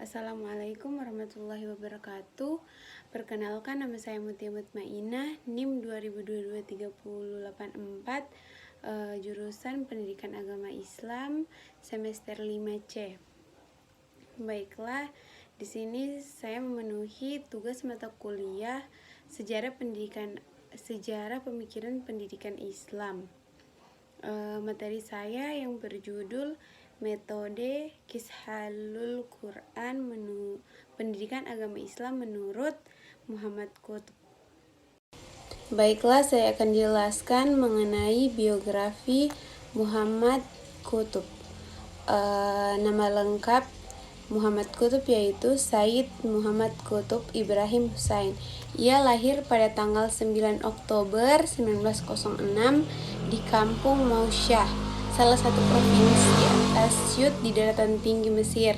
Assalamualaikum warahmatullahi wabarakatuh. Perkenalkan, nama saya Mutia Mutmainah, NIM 2022-384, jurusan Pendidikan Agama Islam semester 5C. Baiklah, di sini saya memenuhi tugas mata kuliah Sejarah Pemikiran Pendidikan Islam. Materi saya yang berjudul Metode Kishalul Quran Pendidikan Agama Islam menurut Muhammad Qutb. Baiklah, saya akan jelaskan mengenai biografi Muhammad Qutb. Nama lengkap Muhammad Qutb yaitu Sayyid Muhammad Qutb Ibrahim Husain. Ia lahir pada tanggal 9 Oktober 1906 di Kampung Mausyah, salah satu provinsi Asyut di daratan tinggi Mesir.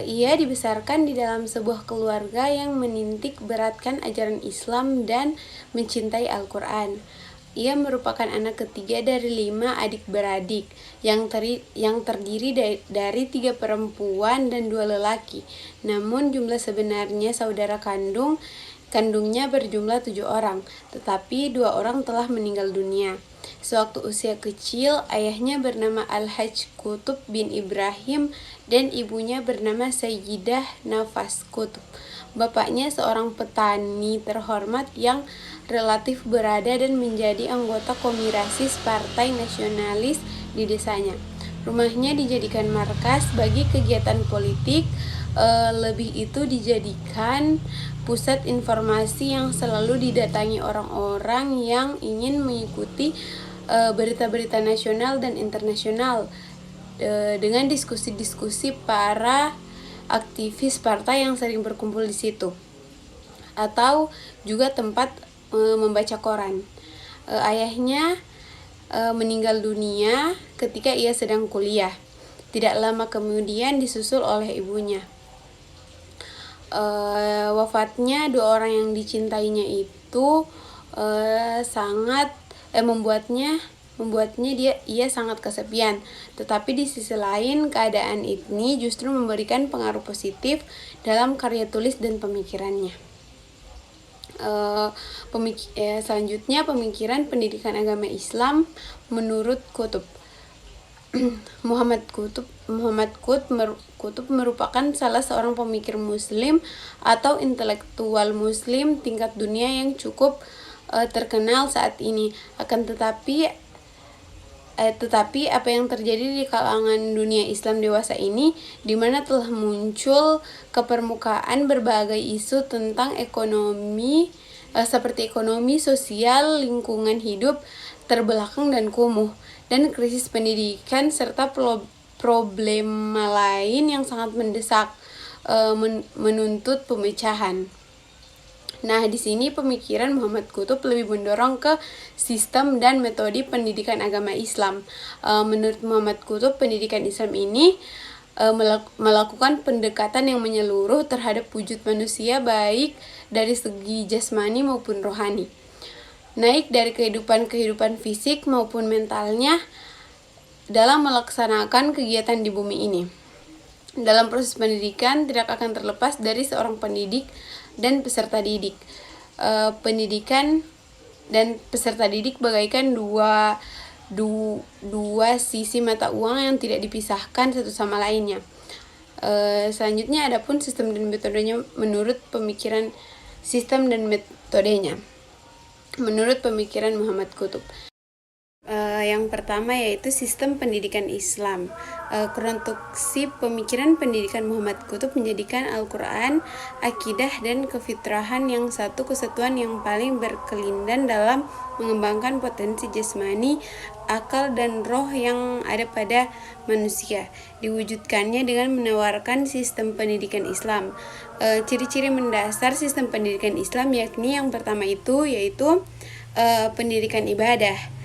Ia dibesarkan di dalam sebuah keluarga yang menitik beratkan ajaran Islam dan mencintai Al-Quran. Ia merupakan anak ketiga dari 5 adik-beradik yang terdiri dari 3 perempuan dan 2 lelaki. Namun jumlah sebenarnya saudara kandungnya berjumlah 7 orang, tetapi 2 orang telah meninggal dunia. Sewaktu usia kecil, ayahnya bernama Al-Hajj Qutb bin Ibrahim dan ibunya bernama Sayyidah Nafas Qutb. Bapaknya seorang petani terhormat yang relatif berada dan menjadi anggota Komirasis Partai Nasionalis di desanya. Rumahnya dijadikan markas bagi kegiatan politik, lebih itu dijadikan pusat informasi yang selalu didatangi orang-orang yang ingin mengikuti berita-berita nasional dan internasional dengan diskusi-diskusi para aktivis partai yang sering berkumpul di situ, atau juga tempat membaca koran. Ayahnya meninggal dunia ketika ia sedang kuliah. Tidak lama kemudian disusul oleh ibunya. Wafatnya 2 orang yang dicintainya itu membuatnya ia sangat kesepian. Tetapi di sisi lain, keadaan ini justru memberikan pengaruh positif dalam karya tulis dan pemikirannya. Selanjutnya, pemikiran pendidikan agama Islam menurut Qutb. Muhammad Qutb merupakan salah seorang pemikir Muslim atau intelektual Muslim tingkat dunia yang cukup terkenal saat ini. Tetapi apa yang terjadi di kalangan dunia Islam dewasa ini, di mana telah muncul ke permukaan berbagai isu tentang ekonomi, seperti ekonomi, sosial, lingkungan hidup terbelakang dan kumuh, dan krisis pendidikan serta problema lain yang sangat mendesak menuntut pemecahan. Nah, di sini pemikiran Muhammad Qutb lebih mendorong ke sistem dan metode pendidikan agama Islam. Menurut Muhammad Qutb, pendidikan Islam ini melakukan pendekatan yang menyeluruh terhadap wujud manusia, baik dari segi jasmani maupun rohani, naik dari kehidupan fisik maupun mentalnya dalam melaksanakan kegiatan di bumi ini. Dalam proses pendidikan tidak akan terlepas dari seorang pendidik dan peserta didik. Pendidikan dan peserta didik bagaikan dua sisi mata uang yang tidak dipisahkan satu sama lainnya. Selanjutnya, adapun sistem dan metodenya menurut pemikiran menurut pemikiran Muhammad Qutb. Yang pertama yaitu sistem pendidikan Islam. Konstruksi pemikiran pendidikan Muhammad Qutb menjadikan Al-Quran, akidah, dan kefitrahan yang satu kesatuan yang paling berkelindan dalam mengembangkan potensi jasmani, akal, dan roh yang ada pada manusia. Diwujudkannya dengan menawarkan sistem pendidikan Islam. Ciri-ciri mendasar sistem pendidikan Islam yakni yang pertama yaitu pendidikan ibadah.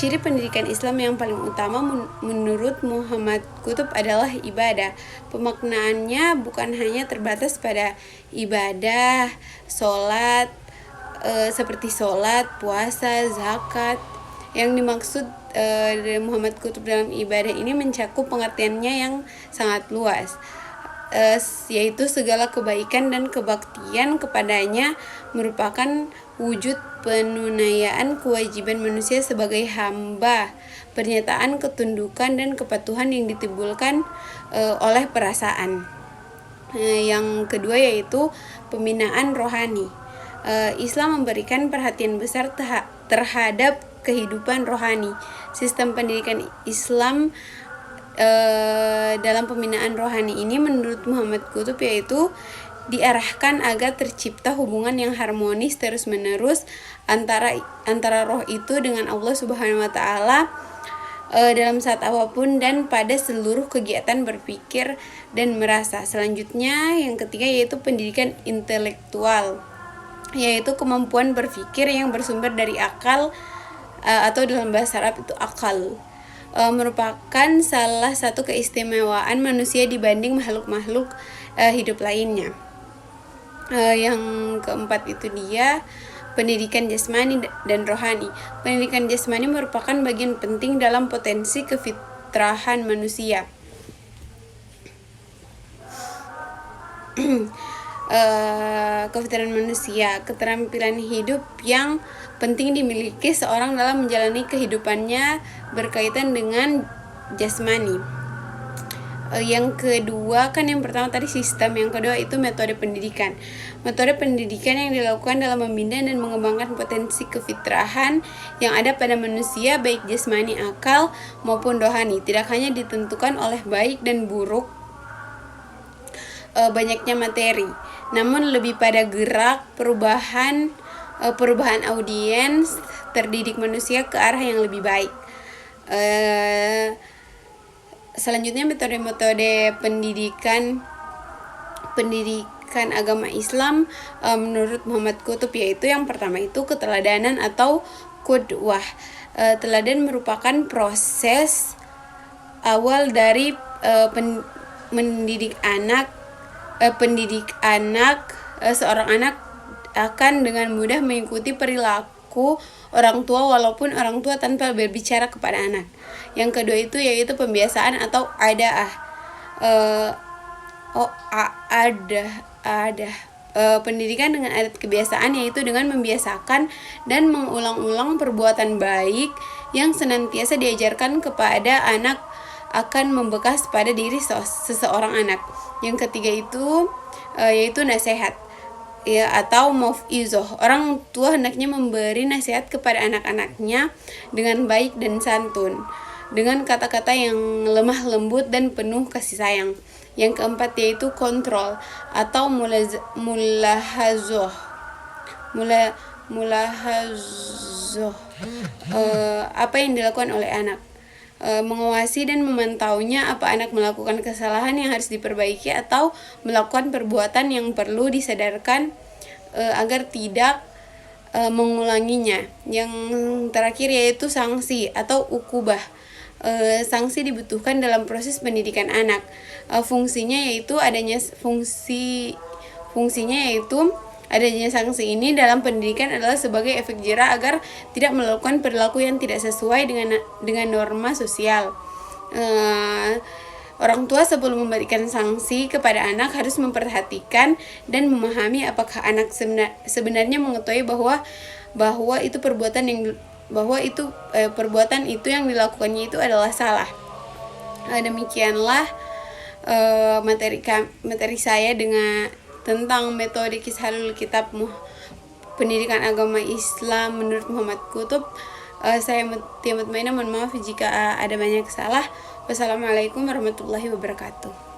Ciri pendidikan Islam yang paling utama menurut Muhammad Qutb adalah ibadah. Pemaknaannya bukan hanya terbatas pada ibadah, seperti sholat, puasa, zakat. Yang dimaksud Muhammad Qutb dalam ibadah ini mencakup pengertiannya yang sangat luas. yaitu segala kebaikan dan kebaktian kepadanya merupakan wujud penunaian kewajiban manusia sebagai hamba, pernyataan ketundukan dan kepatuhan yang ditimbulkan oleh perasaan. Yang kedua yaitu pembinaan rohani. Islam memberikan perhatian besar terhadap kehidupan rohani. Sistem pendidikan Islam dalam pembinaan rohani ini menurut Muhammad Qutb yaitu diarahkan agar tercipta hubungan yang harmonis terus-menerus antara roh itu dengan Allah Subhanahu wa taala dalam saat apapun dan pada seluruh kegiatan berpikir dan merasa. Selanjutnya yang ketiga yaitu pendidikan intelektual, yaitu kemampuan berpikir yang bersumber dari akal atau dalam bahasa Arab itu akal. Merupakan salah satu keistimewaan manusia dibanding makhluk-makhluk hidup lainnya. Yang keempat itu dia pendidikan jasmani dan rohani. Pendidikan jasmani merupakan bagian penting dalam potensi kefitrahan manusia. Kefitrahan manusia, keterampilan hidup yang penting dimiliki seorang dalam menjalani kehidupannya berkaitan dengan jasmani. Yang kedua kan yang pertama tadi sistem, yang kedua itu metode pendidikan. Metode pendidikan yang dilakukan dalam membina dan mengembangkan potensi kefitrahan yang ada pada manusia baik jasmani, akal maupun rohani, tidak hanya ditentukan oleh baik dan buruk banyaknya materi, namun lebih pada gerak perubahan audiens terdidik manusia ke arah yang lebih baik. Selanjutnya metode-metode pendidikan agama Islam menurut Muhammad Qutb yaitu yang pertama itu keteladanan atau qudwah. Teladan merupakan proses awal dari pendidik anak. Seorang anak akan dengan mudah mengikuti perilaku orang tua walaupun orang tua tanpa berbicara kepada anak. Yang kedua itu yaitu pembiasaan atau adaah. Pendidikan dengan adat kebiasaan yaitu dengan membiasakan dan mengulang-ulang perbuatan baik yang senantiasa diajarkan kepada anak akan membekas pada diri seseorang anak. Yang ketiga itu yaitu nasihat atau mau'izah. Orang tua hendaknya memberi nasihat kepada anak-anaknya dengan baik dan santun, dengan kata-kata yang lemah lembut dan penuh kasih sayang. Yang keempat yaitu kontrol atau mulahazah. Apa yang dilakukan oleh anak. Mengawasi dan memantaunya apa anak melakukan kesalahan yang harus diperbaiki atau melakukan perbuatan yang perlu disadarkan agar tidak mengulanginya. Yang terakhir yaitu sanksi atau ukubah. Sanksi dibutuhkan dalam proses pendidikan anak. Fungsinya yaitu adanya sanksi ini dalam pendidikan adalah sebagai efek jera agar tidak melakukan perilaku yang tidak sesuai dengan norma sosial. Orang tua sebelum memberikan sanksi kepada anak harus memperhatikan dan memahami apakah anak sebenarnya mengetahui bahwa itu perbuatan itu yang dilakukannya itu adalah salah. Demikianlah materi saya tentang metode Kishalul Kitab pendidikan agama Islam menurut Muhammad Qutb. Saya Tia Mutmainah, mohon maaf jika ada banyak salah. Wassalamualaikum warahmatullahi wabarakatuh.